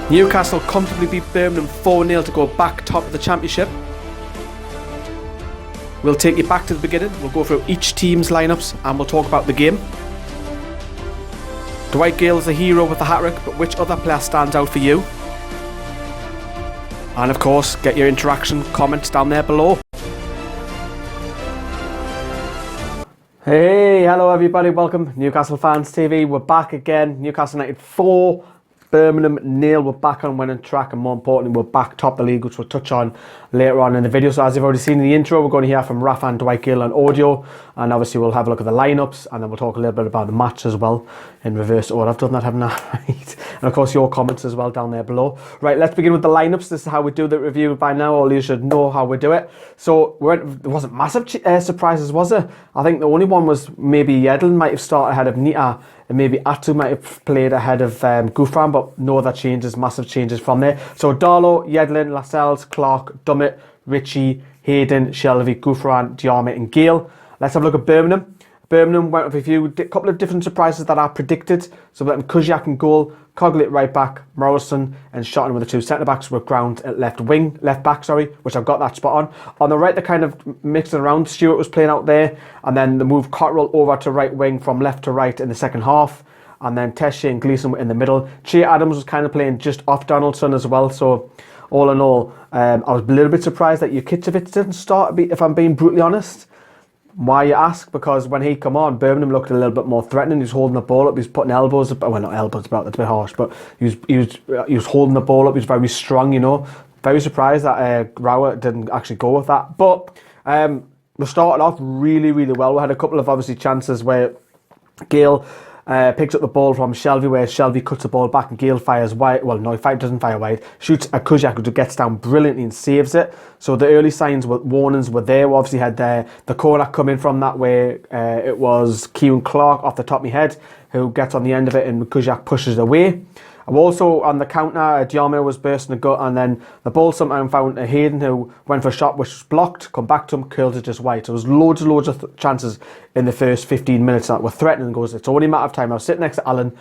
Newcastle comfortably beat Birmingham 4-0 to go back top of the championship. We'll take you back to the beginning, we'll go through each team's lineups and we'll talk about the game. Dwight Gale is the hero with the hat-trick, but which other player stands out for you? And of course, get your interaction comments down there below. Hey, hello everybody, welcome Newcastle Fans TV. We're back again. Newcastle United 4, Birmingham 0. We're back on winning track, and more importantly, we're back top of the league, which we'll touch on later on in the video. So as you've already seen in the intro, we're going to hear from Rafa and Dwight Gale on audio, and obviously we'll have a look at the lineups, and then we'll talk a little bit about the match as well in reverse order. I've done that, haven't I? Right. And of course your comments as well down there below. Right, let's begin with the lineups. This is how we do the review by now. All you should know how we do it. So there wasn't massive surprises, was there? I think the only one was maybe Yedlin might have started ahead of Nita, and maybe Atu might have played ahead of Gouffran, but no other changes, massive changes from there. So Darlow, Yedlin, Lascelles, Clark, Dummett, Ritchie, Hayden, Shelvey, Gouffran, Diarmid and Gale. Let's have a look at Birmingham. Birmingham went with a couple of different surprises that I predicted. So we let Kuziak in goal, Cogley at right back, Morrison and Shotton with the two centre backs with Ground at left back, which I've got that spot on. On the right, they kind of mixed it around. Stewart was playing out there, and then they moved Cotterill over to right wing from left to right in the second half. And then Tesche and Gleeson were in the middle. Che Adams was kind of playing just off Donaldson as well. So all in all, I was a little bit surprised that Jurkicevic didn't start, if I'm being brutally honest. Why, you ask? Because when he come on, Birmingham looked a little bit more threatening. He was holding the ball up, he was putting elbows up. Well, not elbows, about that's a bit harsh, but he was holding the ball up. He was very strong, you know. Very surprised that Rauer didn't actually go with that. But we started off really, really well. We had a couple of obviously chances where Gale picks up the ball from Shelvey, where Shelvey cuts the ball back and Gale fires wide. Well, no, he doesn't fire wide. Shoots at Kuziak, who gets down brilliantly and saves it. So the early warnings were there. We obviously had the corner coming from that way. It was Kieran Clark off the top of my head who gets on the end of it, and Kuziak pushes it away. Also on the counter, Diarmid was bursting the gut, and then the ball somehow found Hayden, who went for a shot which was blocked, come back to him, curls it just wide. So there was loads of chances in the first 15 minutes that were threatening, and goes, it's only a matter of time. I was sitting next to Alan,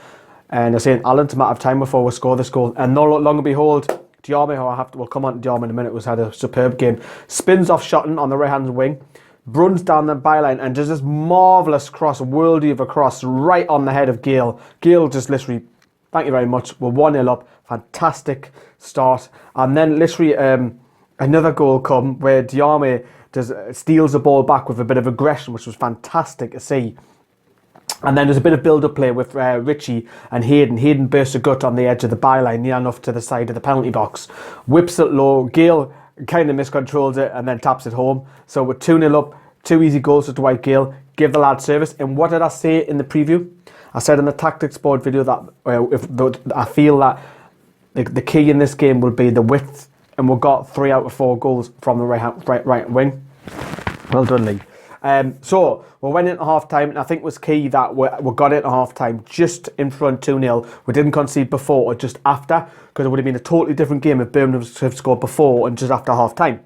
and I was saying, Alan, it's a matter of time before we score this goal. And no longer behold, Diarmid, who we'll come on to Diarmid in a minute, had a superb game. Spins off Shotton on the right-hand wing, runs down the byline, and does this marvellous cross, worldy of a cross, right on the head of Gale. Gale just literally, thank you very much. We're 1-0 up. Fantastic start. And then literally another goal come where Diarmid steals the ball back with a bit of aggression, which was fantastic to see. And then there's a bit of build-up play with Ritchie and Hayden. Hayden bursts a gut on the edge of the byline, near enough to the side of the penalty box. Whips it low. Gale kind of miscontrols it and then taps it home. So we're 2-0 up. 2 easy goals to Dwight Gale. Give the lad service. And what did I say in the preview? I said in the tactics board video that I feel that the key in this game will be the width, and we got 3 out of 4 goals from the right wing. Well done, Lee. So we went into half time, and I think it was key that we got into half time just in front 2-0. We didn't concede before or just after, because it would have been a totally different game if Birmingham had scored before and just after half time.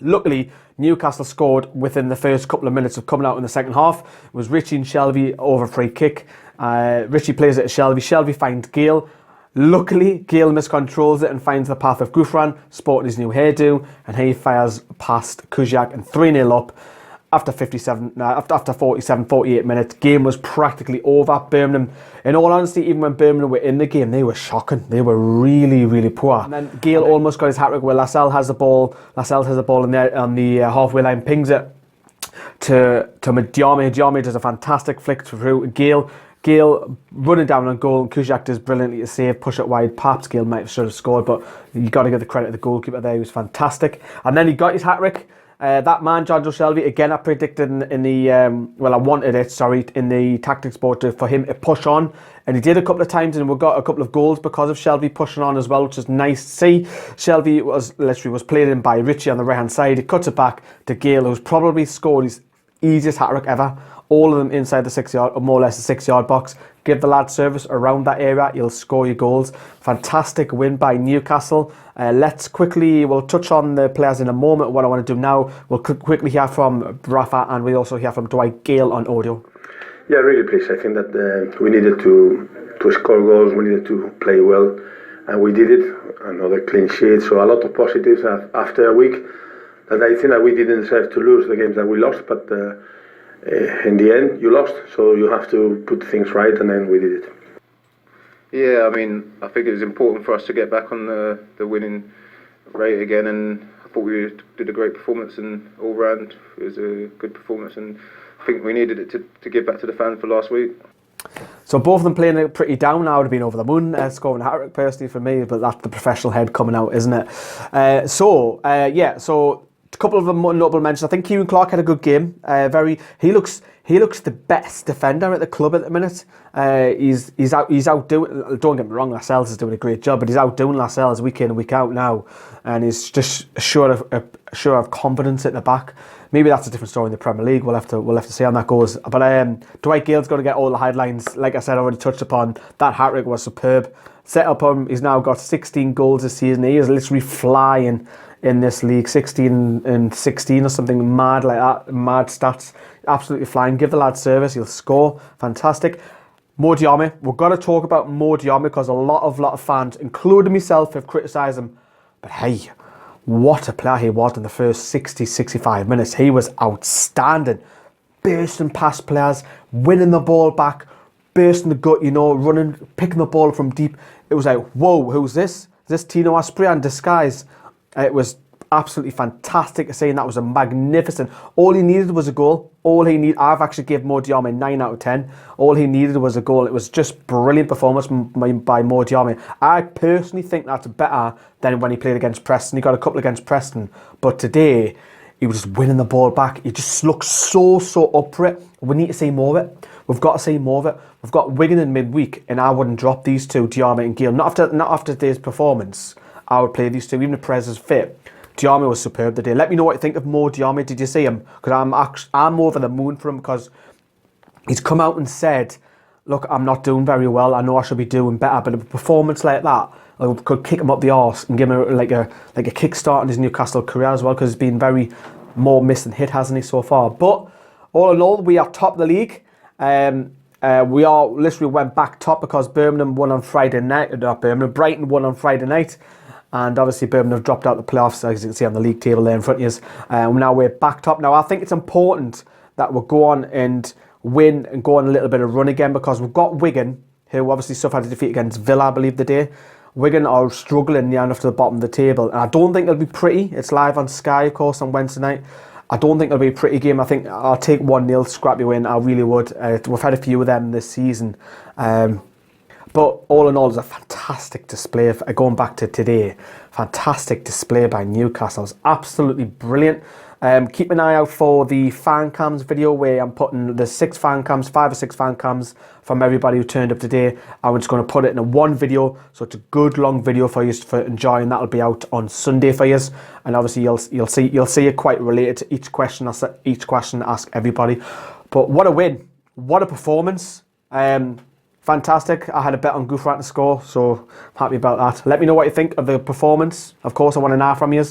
Luckily, Newcastle scored within the first couple of minutes of coming out in the second half. It was Ritchie and Shelvey over free kick. Ritchie plays it to Shelvey. Shelvey finds Gale. Luckily, Gale miscontrols it and finds the path of Gouffran, sporting his new hairdo, and he fires past Kuziak, and 3-0 up. After 47, 48 minutes, game was practically over. Birmingham, in all honesty, even when Birmingham were in the game, they were shocking. They were really, really poor. And then Gale almost got his hat-trick where Lascelles has the ball. Lascelles has the ball in there on the halfway line, pings it to Diarmid. Diarmid does a fantastic flick through Gale. Gale running down on goal, and Kuziak does brilliantly to save, push it wide. Perhaps Gale might have should have scored, but you got to give the credit to the goalkeeper there. He was fantastic. And then he got his hat-trick. That man, Jonjo Shelvey, again, I predicted in the, I wanted it, in the tactics board for him to push on. And he did a couple of times, and we got a couple of goals because of Shelvey pushing on as well, which is nice to see. Shelvey was played in by Ritchie on the right-hand side. He cuts it back to Gale, who's probably scored his easiest hat-trick ever. All of them inside the 6-yard, or more or less the 6-yard box. Give the lad service around that area, you'll score your goals. Fantastic win by Newcastle. We'll touch on the players in a moment. What I want to do now, we'll quickly hear from Rafa, and we also hear from Dwight Gale on audio. Yeah, really pleased. I think that we needed to score goals, we needed to play well. and we did it. Another clean sheet, so a lot of positives after a week that I think that we didn't deserve to lose the games that we lost, but in the end you lost, so you have to put things right, and then we did it. Yeah, I mean, I think it was important for us to get back on the winning rate again, and I thought we did a great performance, and all round it was a good performance, and I think we needed it to give back to the fans for last week. So both of them playing it pretty down. I would have been over the moon scoring a hat-trick personally for me, but that's the professional head coming out, isn't it? So a couple of them notable mentions. I think Kieran Clark had a good game. He looks the best defender at the club at the minute. He's outdoing. Don't get me wrong, Lascelles is doing a great job, but he's outdoing Lascelles week in and week out now, and he's just sure of confidence at the back. Maybe that's a different story in the Premier League. We'll have to see how that goes. But Dwight Gale's got to get all the headlines. Like I said, I already touched upon that hat-trick was superb. Set up him. He's now got 16 goals this season. He is literally flying in this league, 16 and 16 or something mad like that, mad stats, absolutely flying. Give the lad service, he'll score, fantastic. Mo Diarmi, we've got to talk about Mo Diarmi because a lot of fans, including myself, have criticised him, but hey, what a player he was in the first 65 minutes. He was outstanding, bursting past players, winning the ball back, bursting the gut, running, picking the ball from deep. It was like, whoa, who's this? Is this Tino Asprilla in disguise? It was absolutely fantastic. Saying that was a magnificent. All he needed was a goal. I've actually given Mo Diarmi 9 out of 10. All he needed was a goal. It was just brilliant performance by Mo Diarmi. I personally think that's better than when he played against Preston. He got a couple against Preston, but today he was just winning the ball back. He just looked so up for it. We need to see more of it. We've got to see more of it. We've got Wigan in midweek, and I wouldn't drop these two, Diarmi and Gale. Not after today's performance. I would play these two, even if Perez is fit. Diarmi was superb today. Let me know what you think of Mo Diarmi. Did you see him? Because I'm over the moon for him because he's come out and said, look, I'm not doing very well. I know I should be doing better, but a performance like that could kick him up the arse and give him like a kickstart in his Newcastle career as well, because he's been very more miss than hit, hasn't he, so far? But all in all, we are top of the league. We are literally went back top because Birmingham won on Friday night. Brighton won on Friday night. And obviously Birmingham have dropped out the playoffs, as you can see on the league table there in front of you. Now we're back top. Now I think it's important that we'll go on and win and go on a little bit of run again, because we've got Wigan, who obviously suffered a defeat against Villa, I believe, the day. Wigan are struggling near enough to the bottom of the table. And I don't think it'll be pretty. It's live on Sky, of course, on Wednesday night. I don't think it'll be a pretty game. I think I'll take 1-0 scrappy win. I really would. We've had a few of them this season. But all in all, it was a fantastic display, going back to today, fantastic display by Newcastle. It was absolutely brilliant. Keep an eye out for the fan cams video, where I'm putting the 5 or 6 fan cams from everybody who turned up today. I'm just going to put it in one video, so it's a good long video for you for enjoying. That'll be out on Sunday for you, and obviously you'll see it quite related to each question I ask everybody. But what a win, what a performance. Fantastic. I had a bet on Gouffran to score, so I'm happy about that. Let me know what you think of the performance. Of course, I want to know from you.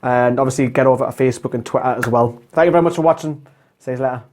And obviously get over to Facebook and Twitter as well. Thank you very much for watching. See you later.